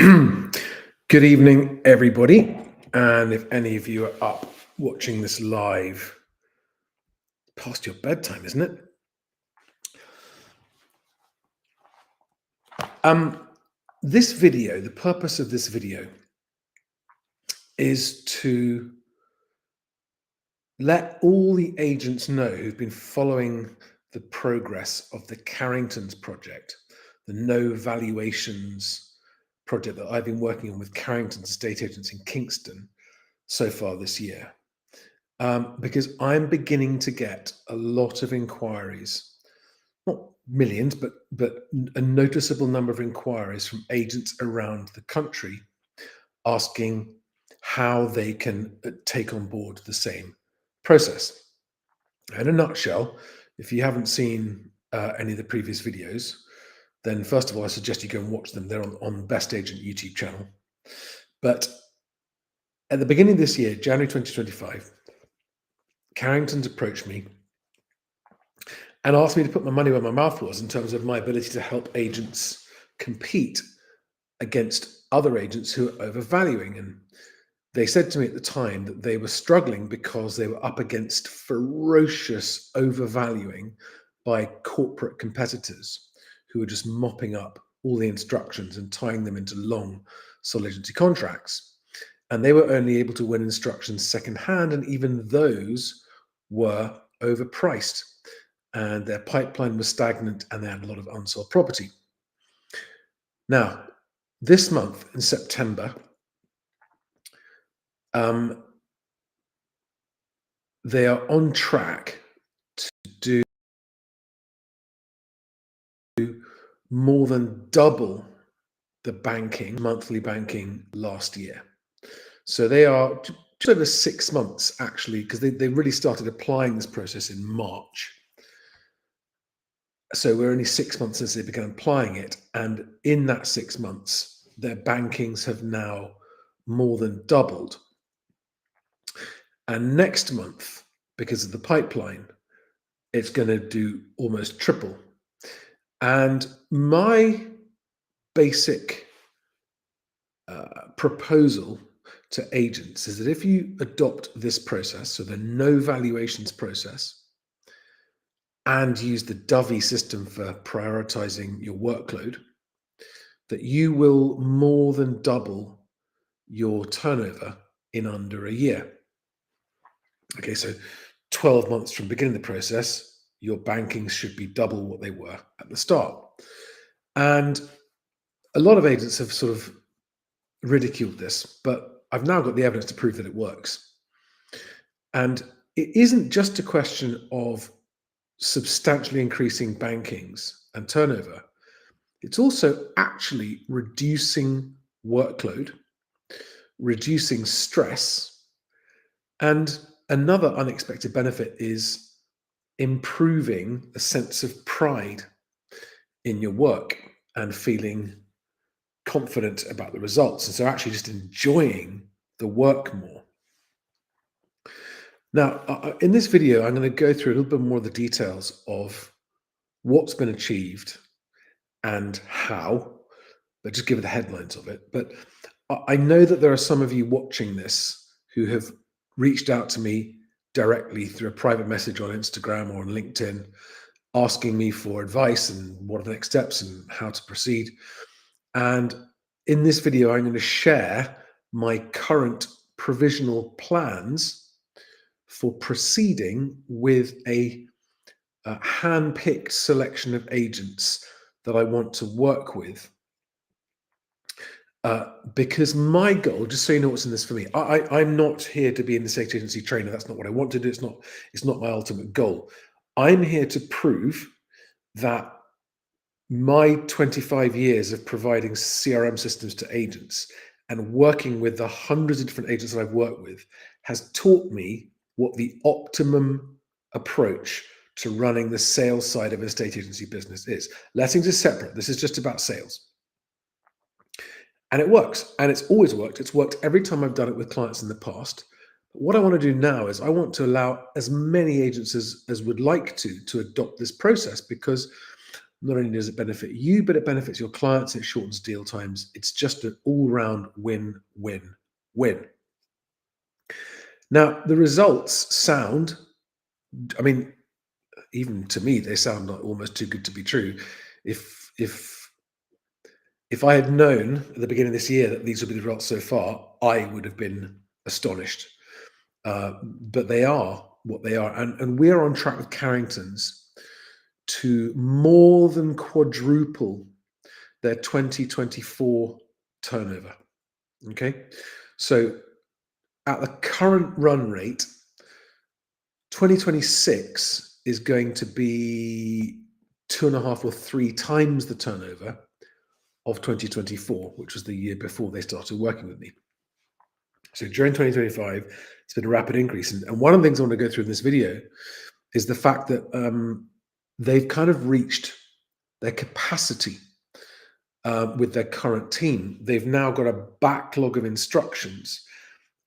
Good evening, everybody. And if any of you are up watching this live, past your bedtime, isn't it? This video, the purpose of this video is to let all the agents know who've been following the progress of the Carringtons project, the no valuations project that I've been working on with Carrington's estate agents in Kingston so far this year. Because I'm beginning to get a lot of inquiries, not millions, but a noticeable number of inquiries from agents around the country asking how they can take on board the same process. In a nutshell, if you haven't seen any of the previous videos, then first of all, I suggest you go and watch them. They're on BestAgent YouTube channel. But at the beginning of this year, January 2025, Carrington's approached me and asked me to put my money where my mouth was in terms of my ability to help agents compete against other agents who are overvaluing. And they said to me at the time that they were struggling because they were up against ferocious overvaluing by corporate competitors who were just mopping up all the instructions and tying them into long sole agency contracts. And they were only able to win instructions secondhand, and even those were overpriced, and their pipeline was stagnant, and they had a lot of unsold property. Now, this month in September, they are on track to do more than double the monthly banking last year. So they are just over 6 months, actually, because they really started applying this process in March. So we're only 6 months since they began applying it. And in that 6 months, their bankings have now more than doubled. And next month, because of the pipeline, it's going to do almost triple. And my basic proposal to agents is that if you adopt this process, so the no valuations process, and use the Dovey system for prioritizing your workload, that you will more than double your turnover in under a year. Okay, so 12 months from beginning the process, your bankings should be double what they were at the start. And a lot of agents have sort of ridiculed this, but I've now got the evidence to prove that it works. And it isn't just a question of substantially increasing bankings and turnover. It's also actually reducing workload, reducing stress, and another unexpected benefit is improving a sense of pride in your work and feeling confident about the results. And so actually just enjoying the work more. Now, in this video, I'm going to go through a little bit more of the details of what's been achieved and how, but just give the headlines of it. But I know that there are some of you watching this who have reached out to me directly through a private message on Instagram or on LinkedIn, asking me for advice and what are the next steps and how to proceed. And in this video, I'm going to share my current provisional plans for proceeding with a hand-picked selection of agents that I want to work with. Because my goal, just so you know what's in this for me, I'm not here to be an estate agency trainer. That's not what I want to do. It's not my ultimate goal. I'm here to prove that my 25 years of providing CRM systems to agents and working with the hundreds of different agents that I've worked with has taught me what the optimum approach to running the sales side of an estate agency business is. Lettings is separate. This is just about sales. And it works, and it's always worked. It's worked every time I've done it with clients in the past. But what I want to do now is I want to allow as many agents as would like to adopt this process, because Not only does it benefit you, but it benefits your clients. It shortens deal times. It's just an all-round win, win, win. Now, the results sound, I mean, even to me, they sound like almost too good to be true. If if if I had known at the beginning of this year that these would be the results so far, I would have been astonished. But they are what they are, and we're on track with Carrington's to more than quadruple their 2024 turnover. Okay, so at the current run rate, 2026 is going to be 2.5 or 3 times the turnover of 2024, which was the year before they started working with me. So during 2025, it's been a rapid increase. And one of the things I want to go through in this video is the fact that they've kind of reached their capacity with their current team. They've now got a backlog of instructions.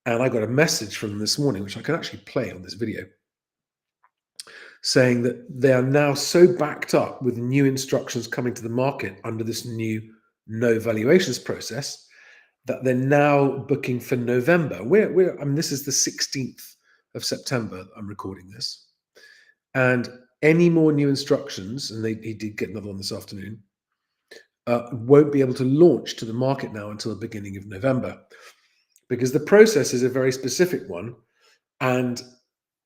And I got a message from them this morning, which I can actually play on this video, saying that they are now so backed up with new instructions coming to the market under this new no valuations process that they're now booking for November. I mean, this is the 16th of September. I'm recording this, and any more new instructions, and he did get another one this afternoon, won't be able to launch to the market now until the beginning of November, because the process is a very specific one, and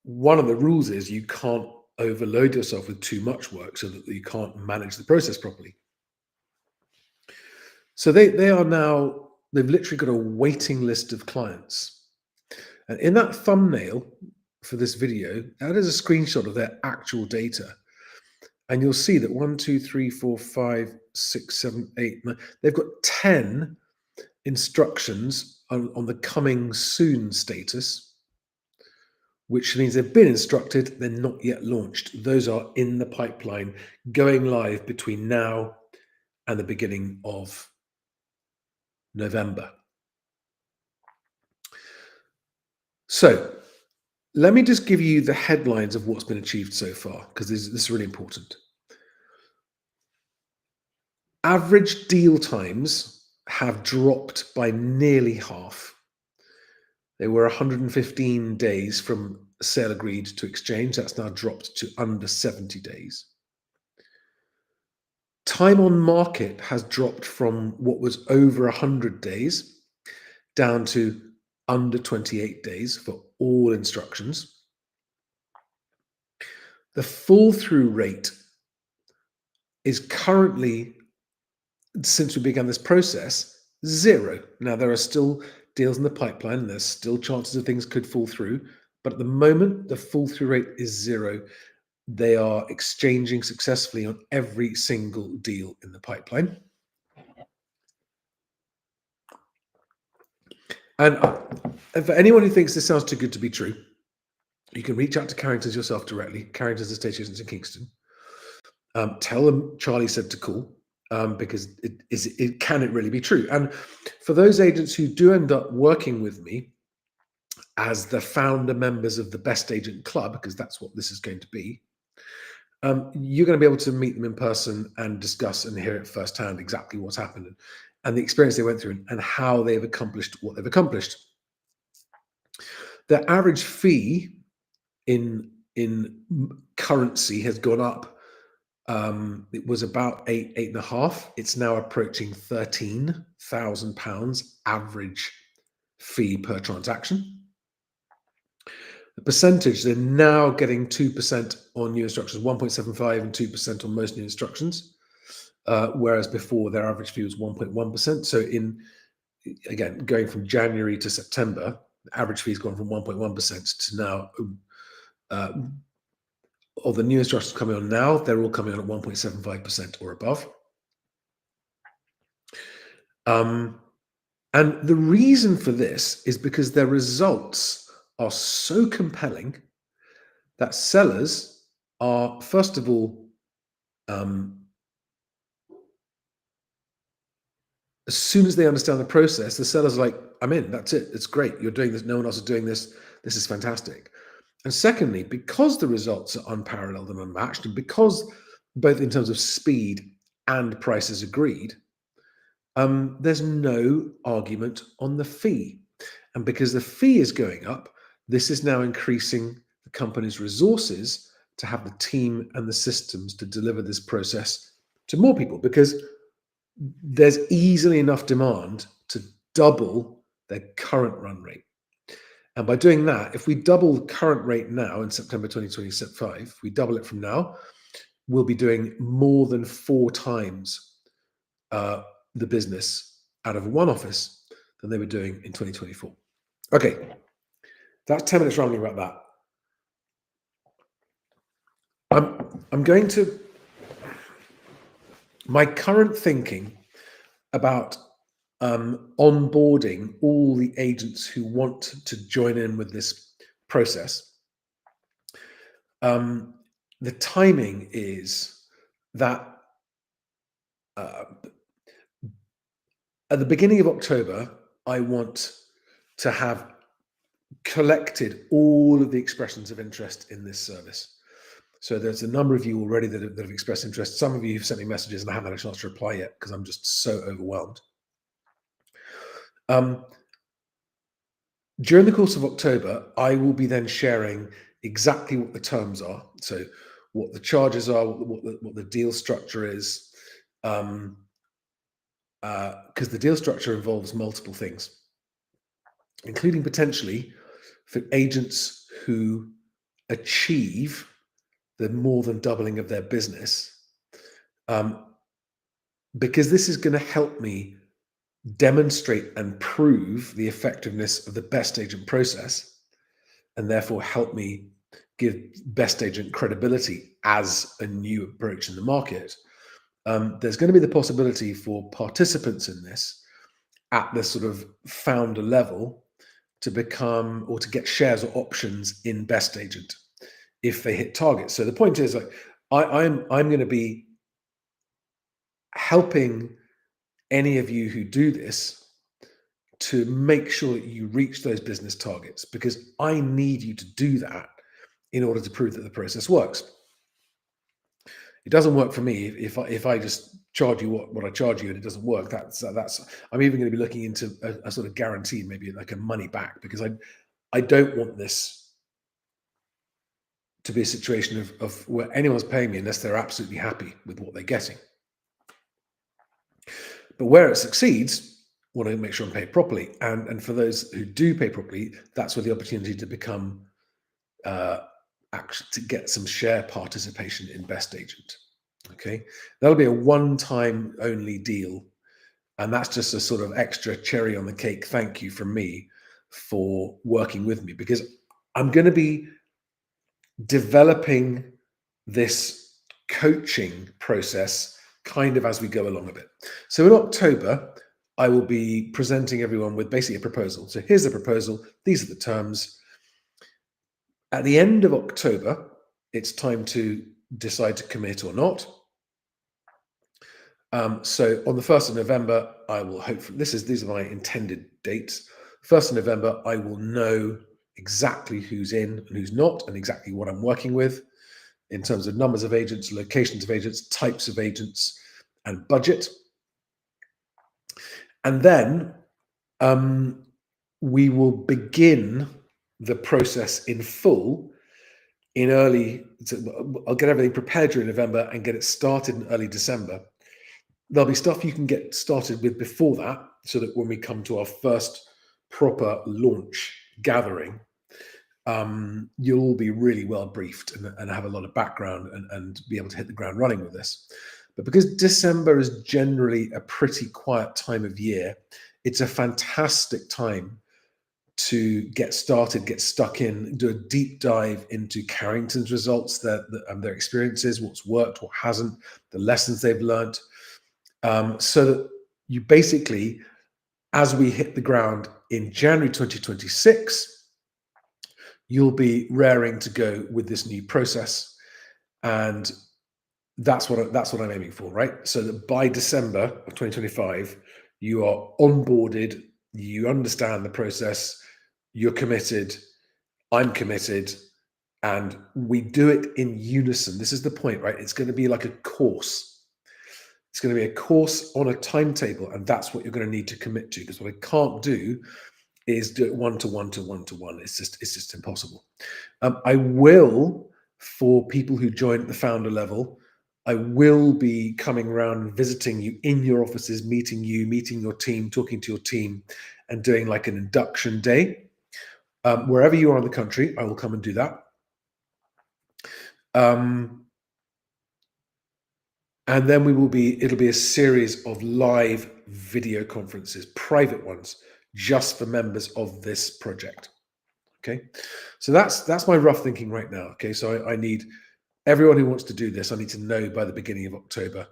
one of the rules is you can't overload yourself with too much work so that you can't manage the process properly. So they are now, they've literally got a waiting list of clients. And in that thumbnail for this video, that is a screenshot of their actual data. And you'll see that 1, 2, 3, 4, 5, 6, 7, 8, 9, they've got 10 instructions on the coming soon status, which means they've been instructed, they're not yet launched. Those are in the pipeline, going live between now and the beginning of November. So let me just give you the headlines of what's been achieved so far, because this is really important. Average deal times have dropped by nearly half. They were 115 days from sale agreed to exchange. That's now dropped to under 70 days. Time on market has dropped from what was over 100 days down to under 28 days for all instructions. The fall through rate is currently, since we began this process, 0. Now, there are still deals in the pipeline, and there's still chances of things could fall through, but at the moment, the fall through rate is 0. They are exchanging successfully on every single deal in the pipeline. And for anyone who thinks this sounds too good to be true, you can reach out to Carrington's yourself directly, Carrington's Estate Agents in Kingston. Tell them Charlie said to call, because can it really be true? And for those agents who do end up working with me as the founder members of the Best Agent Club, because that's what this is going to be, you're going to be able to meet them in person and discuss and hear it firsthand exactly what's happened and the experience they went through and how they've accomplished what they've accomplished. The average fee in currency has gone up. It was about 8.5. It's now approaching £13,000 average fee per transaction. The percentage, they're now getting 2% on new instructions, 1.75 and 2% on most new instructions, whereas before their average fee was 1.1%. So again, going from January to September, the average fee has gone from 1.1% to now, all the new instructions coming on now, they're all coming on at 1.75% or above. And the reason for this is because their results are so compelling that sellers are, first of all, as soon as they understand the process, the seller's like, I'm in, that's it, it's great, you're doing this, no one else is doing this, this is fantastic. And secondly, because the results are unparalleled and unmatched, and because both in terms of speed and prices agreed, there's no argument on the fee. And because the fee is going up, this is now increasing the company's resources to have the team and the systems to deliver this process to more people, because there's easily enough demand to double their current run rate. And by doing that, if we double the current rate now in September 2025, if we double it from now, we'll be doing more than 4 times the business out of one office than they were doing in 2024. Okay, that's 10 minutes rambling about that. I'm going to, my current thinking about onboarding all the agents who want to join in with this process. The timing is that at the beginning of October, I want to have collected all of the expressions of interest in this service. So there's a number of you already that have expressed interest. Some of you have sent me messages and I haven't had a chance to reply yet because I'm just so overwhelmed. During the course of October, I will be then sharing exactly what the terms are. So what the charges are, what the deal structure is, because the deal structure involves multiple things, including potentially for agents who achieve the more than doubling of their business, because this is going to help me demonstrate and prove the effectiveness of the BestAgent process, and therefore help me give BestAgent credibility as a new approach in the market. There's going to be the possibility for participants in this at the sort of founder level to become or to get shares or options in BestAgent if they hit targets. So the point is, like, I'm going to be helping any of you who do this to make sure that you reach those business targets, because I need you to do that in order to prove that the process works. It doesn't work for me if I just charge you what I charge you and it doesn't work. That's I'm even going to be looking into a sort of guarantee, maybe like a money back, because I don't want this to be a situation of where anyone's paying me unless they're absolutely happy with what they're getting. But where it succeeds, I want to make sure I'm paid properly. And for those who do pay properly, that's where the opportunity to become actually to get some share participation in BestAgent. Okay, that'll be a one-time only deal, and that's just a sort of extra cherry on the cake. Thank you from me for working with me, because I'm going to be developing this coaching process kind of as we go along a bit. So in October, I will be presenting everyone with basically a proposal. So here's the proposal. These are the terms. At the end of October, it's time to decide to commit or not. So on the 1st of November, I will hopefully, these are my intended dates. 1st of November, I will know exactly who's in and who's not, and exactly what I'm working with in terms of numbers of agents, locations of agents, types of agents, and budget. And then we will begin the process in full in I'll get everything prepared during November and get it started in early December. There'll be stuff you can get started with before that, so that when we come to our first proper launch gathering, you'll all be really well briefed and have a lot of background and be able to hit the ground running with this. But because December is generally a pretty quiet time of year, it's a fantastic time to get started, get stuck in, do a deep dive into Carrington's results, their experiences, what's worked, what hasn't, the lessons they've learned, so that you basically, as we hit the ground in January 2026, you'll be raring to go with this new process. And that's what I'm aiming for, right? So that by December of 2025, you are onboarded, you understand the process, you're committed, I'm committed, And we do it in unison. This is the point, right? It's going to be like a course. It's going to be a course on a timetable, and that's what you're going to need to commit to. Because what I can't do is do it one to one to one to one. It's just impossible. I will, for people who join at the founder level, I will be coming around and visiting you in your offices, meeting you, meeting your team, talking to your team, and doing like an induction day. Wherever you are in the country, I will come and do that. And then it'll be a series of live video conferences, private ones, just for members of this project. Okay, so that's my rough thinking right now. Okay, so I need everyone who wants to do this. I need to know by the beginning of October.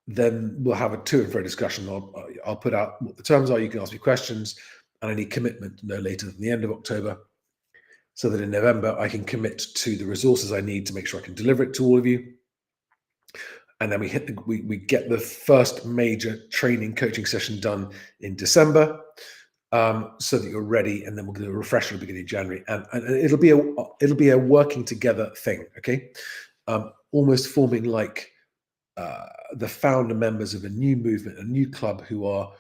Then we'll have a to and fro discussion. I'll put out what the terms are. You can ask me questions, and I need commitment no later than the end of October, so that in November I can commit to the resources I need to make sure I can deliver it to all of you. And then we get the first major training coaching session done in December, so that you're ready. And then we'll do a refresher at the beginning of January, and it'll be a working together thing. Okay, almost forming like the founder members of a new movement, a new club, who are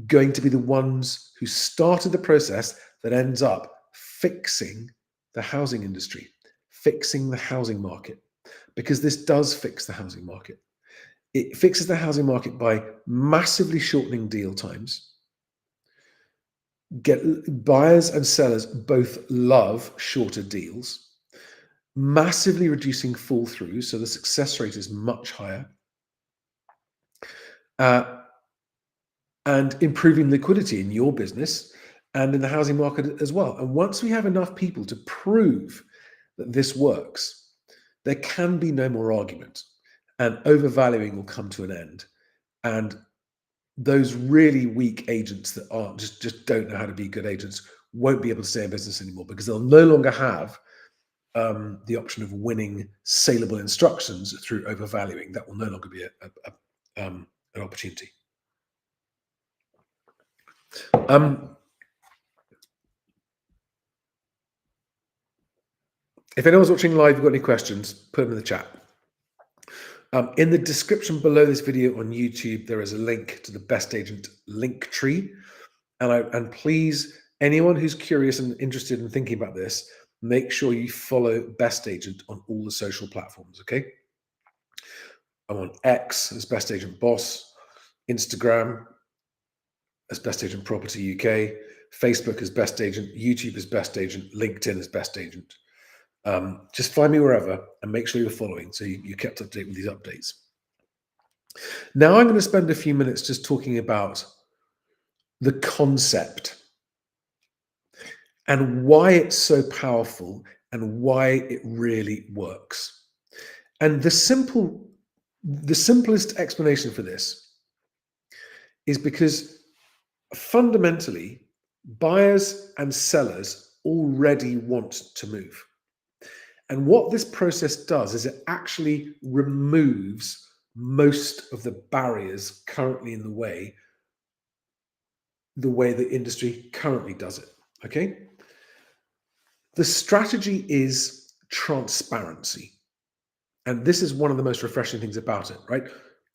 going to be the ones who started the process that ends up fixing the housing industry, fixing the housing market. Because this does fix the housing market. It fixes the housing market by massively shortening deal times. Buyers and sellers both love shorter deals, massively reducing fall through, so the success rate is much higher, and improving liquidity in your business and in the housing market as well. And once we have enough people to prove that this works, there can be no more argument, and overvaluing will come to an end. And those really weak agents that aren't just don't know how to be good agents won't be able to stay in business anymore, because they'll no longer have the option of winning saleable instructions through overvaluing. That will no longer be an opportunity. If anyone's watching live, you've got any questions, put them in the chat. In the description below this video on YouTube, there is a link to the BestAgent link tree. And please, anyone who's curious and interested in thinking about this, make sure you follow BestAgent on all the social platforms, okay? I'm on X as BestAgent Boss, Instagram as BestAgent Property UK, Facebook as BestAgent, YouTube as BestAgent, LinkedIn as BestAgent. Just find me wherever and make sure you're following, so you kept up to date with these updates. Now I'm going to spend a few minutes just talking about the concept and why it's so powerful and why it really works. And the simplest explanation for this is because fundamentally, buyers and sellers already want to move. And what this process does is it actually removes most of the barriers currently in the way the industry currently does it, okay? The strategy is transparency. And this is one of the most refreshing things about it, right?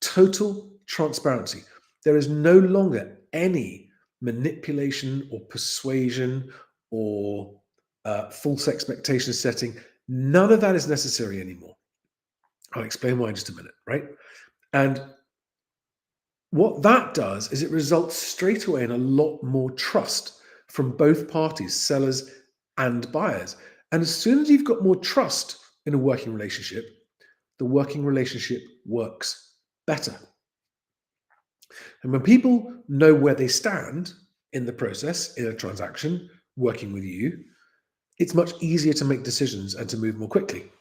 Total transparency. There is no longer any manipulation or persuasion or false expectation setting. None of that is necessary anymore. I'll explain why in just a minute, right? And what that does is it results straight away in a lot more trust from both parties, sellers and buyers. And as soon as you've got more trust in a working relationship, the working relationship works better. And when people know where they stand in the process, in a transaction, working with you, it's much easier to make decisions and to move more quickly.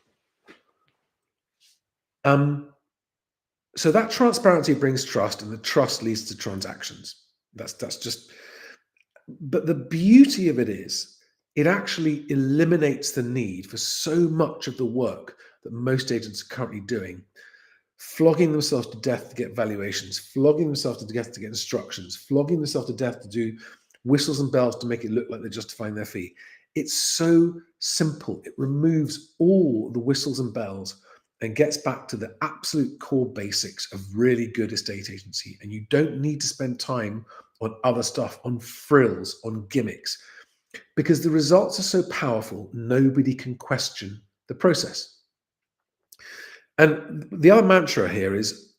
So that transparency brings trust, and the trust leads to transactions. That's just, but the beauty of it is, it actually eliminates the need for so much of the work that most agents are currently doing, flogging themselves to death to get valuations, flogging themselves to death to get instructions, flogging themselves to death to do whistles and bells to make it look like they're justifying their fee. It's so simple. It removes all the whistles and bells and gets back to the absolute core basics of really good estate agency. And you don't need to spend time on other stuff, on frills, on gimmicks, because the results are so powerful, nobody can question the process. And the other mantra here is,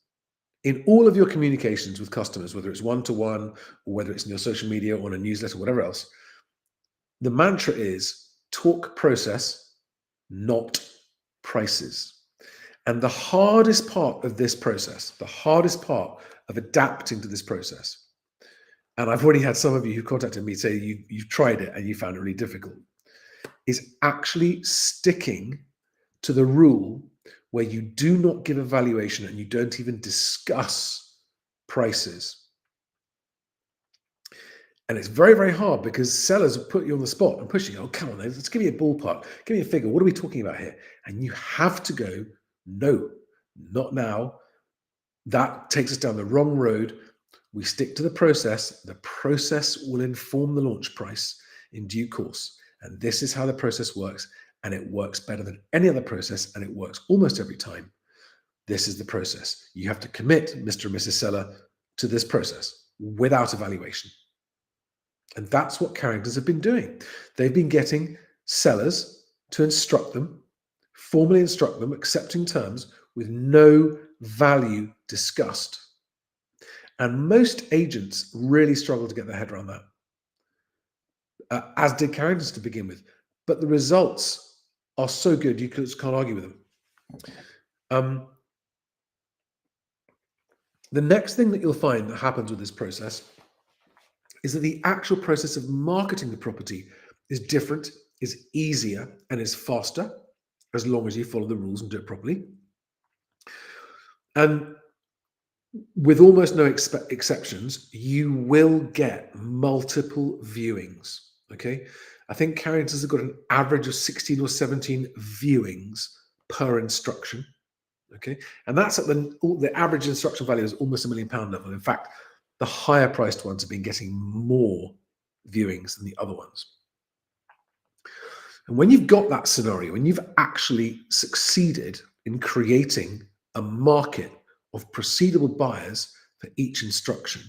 in all of your communications with customers, whether it's one-to-one or whether it's in your social media or in a newsletter, whatever else, the mantra is talk process, not prices. And the hardest part of this process, the hardest part of adapting to this process, and I've already had some of you who contacted me say you've tried it and you found it really difficult, is actually sticking to the rule where you do not give a valuation and you don't even discuss prices. And it's very, very hard because sellers will put you on the spot and push you. Oh, come on, let's give me a ballpark. Give me a figure. What are we talking about here? And you have to go, no, not now. That takes us down the wrong road. We stick to the process. The process will inform the launch price in due course. And this is how the process works. And it works better than any other process. And it works almost every time. This is the process. You have to commit, Mr. and Mrs. Seller, to this process without evaluation. And that's what Carringtons have been doing. They've been getting sellers to instruct them, formally instruct them, accepting terms with no value discussed. And most agents really struggle to get their head around that, as did Carringtons to begin with. But the results are so good, you just can't argue with them. The next thing that you'll find that happens with this process is that the actual process of marketing the property is different, is easier, and is faster, as long as you follow the rules and do it properly. And with almost no exceptions, you will get multiple viewings, okay? I think Carringtons have got an average of 16 or 17 viewings per instruction, okay? And that's at the average instruction value is almost £1 million level. In fact, the higher priced ones have been getting more viewings than the other ones. And when you've got that scenario, when you've actually succeeded in creating a market of proceedable buyers for each instruction,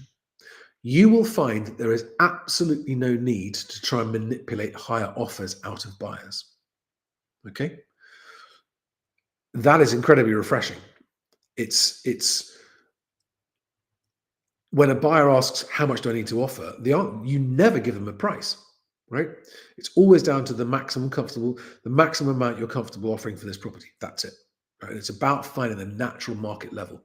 you will find that there is absolutely no need to try and manipulate higher offers out of buyers. Okay? That is incredibly refreshing. It's when a buyer asks, how much do I need to offer? You never give them a price, right? It's always down to the maximum amount you're comfortable offering for this property. That's it. Right? It's about finding the natural market level.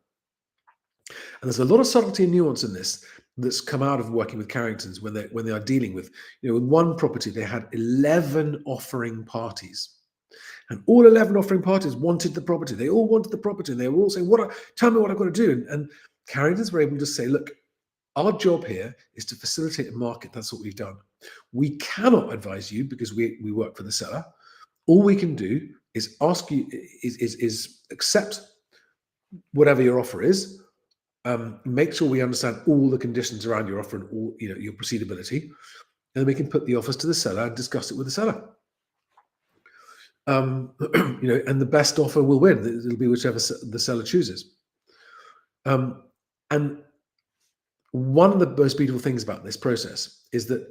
And there's a lot of subtlety and nuance in this that's come out of working with Carringtons when they are dealing with, with one property, they had 11 offering parties. And all 11 offering parties wanted the property. They all wanted the property. And they were all saying, tell me what I've got to do. And Carringtons were able to say, look, our job here is to facilitate a market. That's what we've done. We cannot advise you because we work for the seller. All we can do is ask you, is accept whatever your offer is. Make sure we understand all the conditions around your offer and all, your proceedability. And then we can put the offers to the seller and discuss it with the seller. And the best offer will win. It'll be whichever the seller chooses. And one of the most beautiful things about this process is that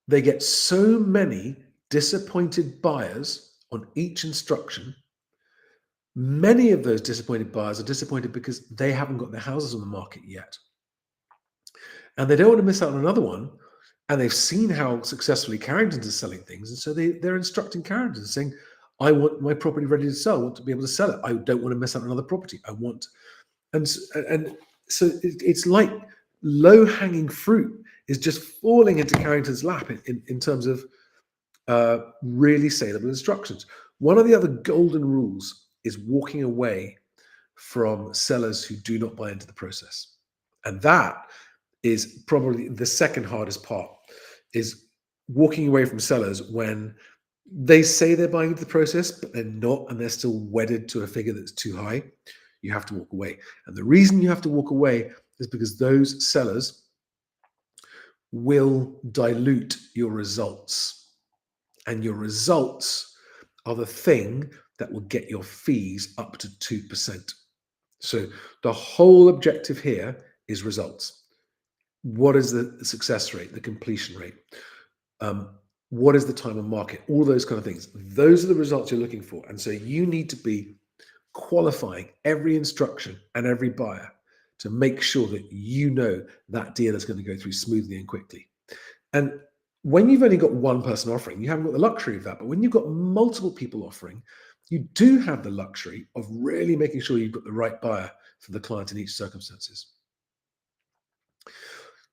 they get so many disappointed buyers on each instruction. Many of those disappointed buyers are disappointed because they haven't got their houses on the market yet. And they don't want to miss out on another one. And they've seen how successfully Carringtons is selling things. And so they're instructing Carringtons saying, I want my property ready to sell. I want to be able to sell it. I don't want to miss out on another property. And so it's like low-hanging fruit is just falling into Carrington's lap in terms of really saleable instructions. One of the other golden rules is walking away from sellers who do not buy into the process. And that is probably the second hardest part, is walking away from sellers when they say they're buying into the process, but they're not, and they're still wedded to a figure that's too high. You have to walk away. And the reason you have to walk away is because those sellers will dilute your results. and your results are the thing that will get your fees up to 2%. So the whole objective here is results. What is the success rate, the completion rate? Um, what is the time on market? All those kind of things. Those are the results you're looking for. And so you need to be qualifying every instruction and every buyer to make sure that you know that deal is going to go through smoothly and quickly. And when you've only got one person offering, you haven't got the luxury of that. But when you've got multiple people offering, you do have the luxury of really making sure you've got the right buyer for the client in each circumstances.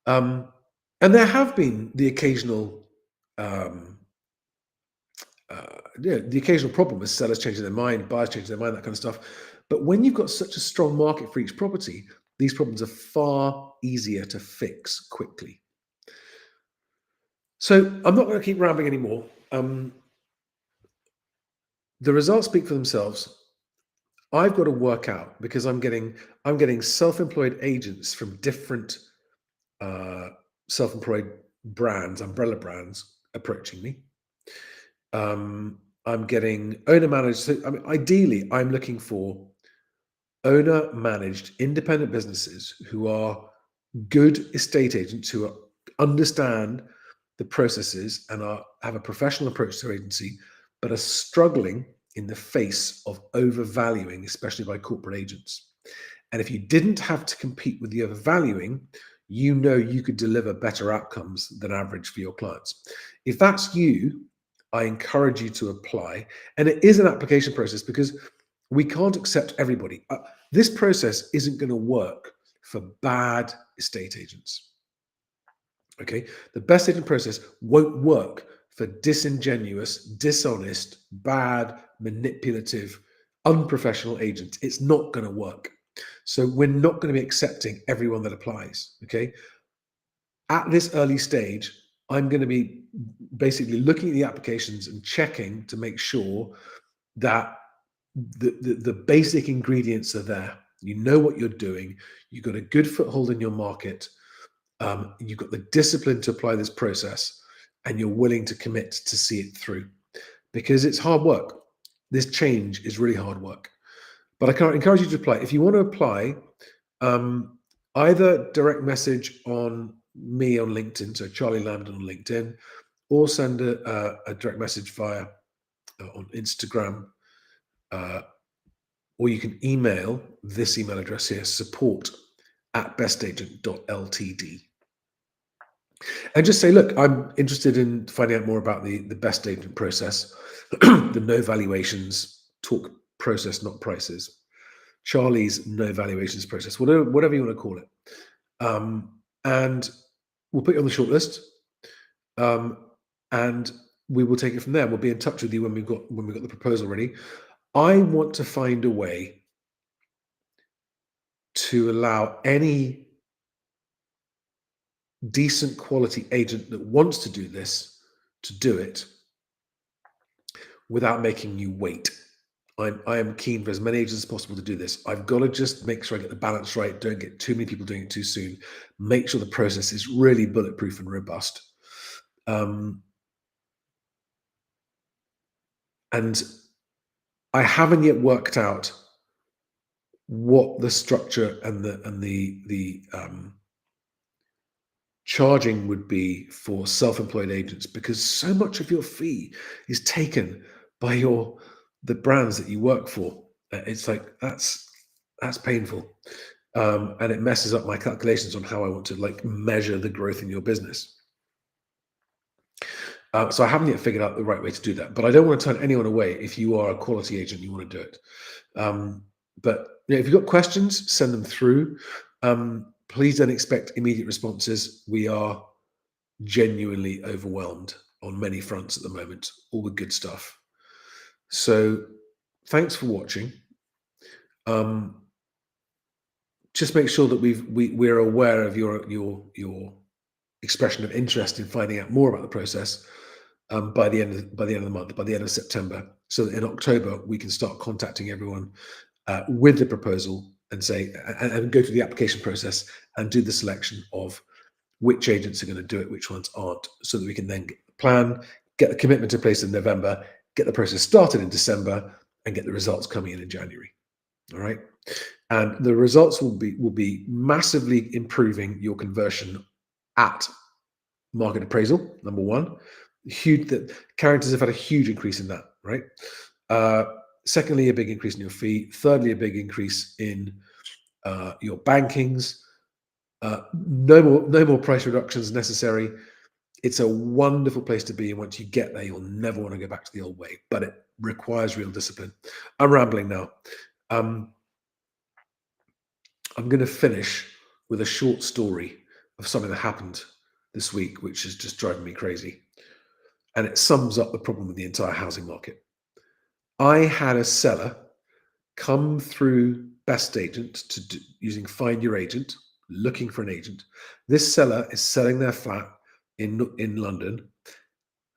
And there have been the occasional, the occasional problem with sellers changing their mind, buyers changing their mind, that kind of stuff. But when you've got such a strong market for each property, these problems are far easier to fix quickly. So I'm not going to keep rambling anymore. The results speak for themselves. I've got to work out, because I'm getting self-employed agents from different self-employed brands, umbrella brands, approaching me. I'm getting owner managed. So, I mean, ideally, I'm looking for owner managed independent businesses who are good estate agents who understand the processes and have a professional approach to agency, but are struggling in the face of overvaluing, especially by corporate agents. And if you didn't have to compete with the overvaluing, you know you could deliver better outcomes than average for your clients. If that's you, I encourage you to apply. And it is an application process, because we can't accept everybody. This process isn't going to work for bad estate agents. Okay, the best agent process won't work for disingenuous, dishonest, bad, manipulative, unprofessional agents. It's not going to work. So we're not going to be accepting everyone that applies. Okay, at this early stage, I'm going to be basically looking at the applications and checking to make sure that the basic ingredients are there. You know what you're doing. You've got a good foothold in your market. You've got the discipline to apply this process, and you're willing to commit to see it through, because it's hard work. This change is really hard work. But I can encourage you to apply. If you want to apply, either direct message on me on LinkedIn, so Charlie Lambden on LinkedIn, or send a direct message via on Instagram, or you can email this email address here, support@bestagent.ltd. And just say, look, I'm interested in finding out more about the best agent process, the no valuations, talk process, not prices, Charlie's no valuations process, whatever you want to call it. And we'll put you on the short list. And we will take it from there. We'll be in touch with you when we've got the proposal ready. I want to find a way to allow any decent quality agent that wants to do this to do it without making you wait. I am keen for as many agents as possible to do this. I've got to just make sure I get the balance right. Don't get too many people doing it too soon. Make sure the process is really bulletproof and robust. And I haven't yet worked out what the structure and the charging would be for self-employed agents, because so much of your fee is taken by the brands that you work for. It's like that's painful, and it messes up my calculations on how I want to measure the growth in your business. So I haven't yet figured out the right way to do that, but I don't want to turn anyone away if you are a quality agent and you want to do it. But if you've got questions, send them through. Please don't expect immediate responses. We are genuinely overwhelmed on many fronts at the moment, all the good stuff. So thanks for watching. Just make sure that we're aware of your expression of interest in finding out more about the process by the end of the month, by the end of September, so that in October we can start contacting everyone with the proposal and say and go through the application process and do the selection of which agents are going to do it, which ones aren't, so that we can then plan, get the commitment in place in November, get the process started in December, and get the results coming in January. All right. And the results will be massively improving your conversion at market appraisal, number one. Huge that characters have had a huge increase in that, right? Uh, Secondly, a big increase in your fee. Thirdly, a big increase in your bankings. No more price reductions necessary. It's a wonderful place to be, and once you get there, you'll never want to go back to the old way. But it requires real discipline. I'm rambling now. I'm going to finish with a short story of something that happened this week, which is just driving me crazy, and it sums up the problem with the entire housing market. I had a seller come through BestAgent using Find Your Agent, looking for an agent. This seller is selling their flat in London,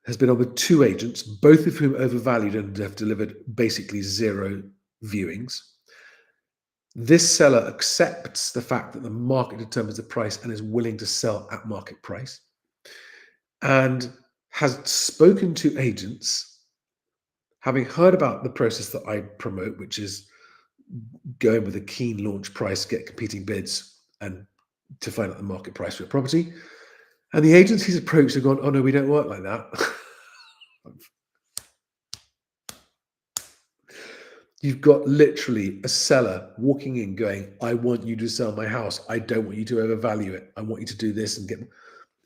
has been on with two agents, both of whom overvalued and have delivered basically zero viewings. This seller accepts the fact that the market determines the price and is willing to sell at market price, and has spoken to agents, having heard about the process that I promote, which is going with a keen launch price, get competing bids, and to find out the market price for a property. And the agents he's approached have gone, "Oh no, we don't work like that." You've got literally a seller walking in going, "I want you to sell my house. I don't want you to overvalue it. I want you to do this and get."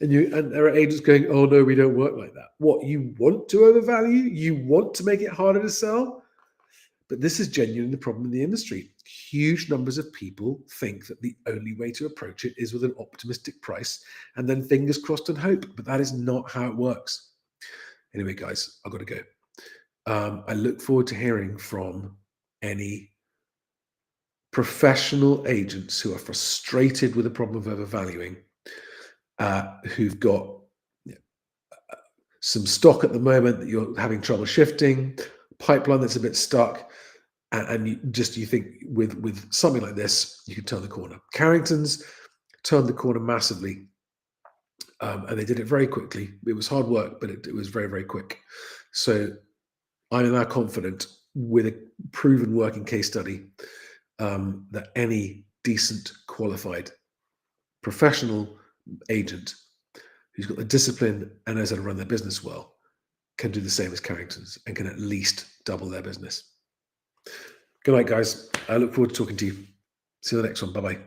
And there are agents going, "Oh no, we don't work like that." What, you want to overvalue? You want to make it harder to sell? But this is genuinely the problem in the industry. Huge numbers of people think that the only way to approach it is with an optimistic price and then fingers crossed and hope. But that is not how it works. Anyway, guys, I've got to go. I look forward to hearing from any professional agents who are frustrated with the problem of overvaluing, who've got some stock at the moment that you're having trouble shifting, pipeline that's a bit stuck, and you think with something like this, you can turn the corner. Carrington's turned the corner massively, and they did it very quickly. It was hard work, but it was very, very quick. So I'm now confident, with a proven working case study, that any decent, qualified, professional agent who's got the discipline and knows how to run their business well can do the same as Carrington's and can at least double their business. Good night, guys. I look forward to talking to you. See you in the next one. Bye-bye.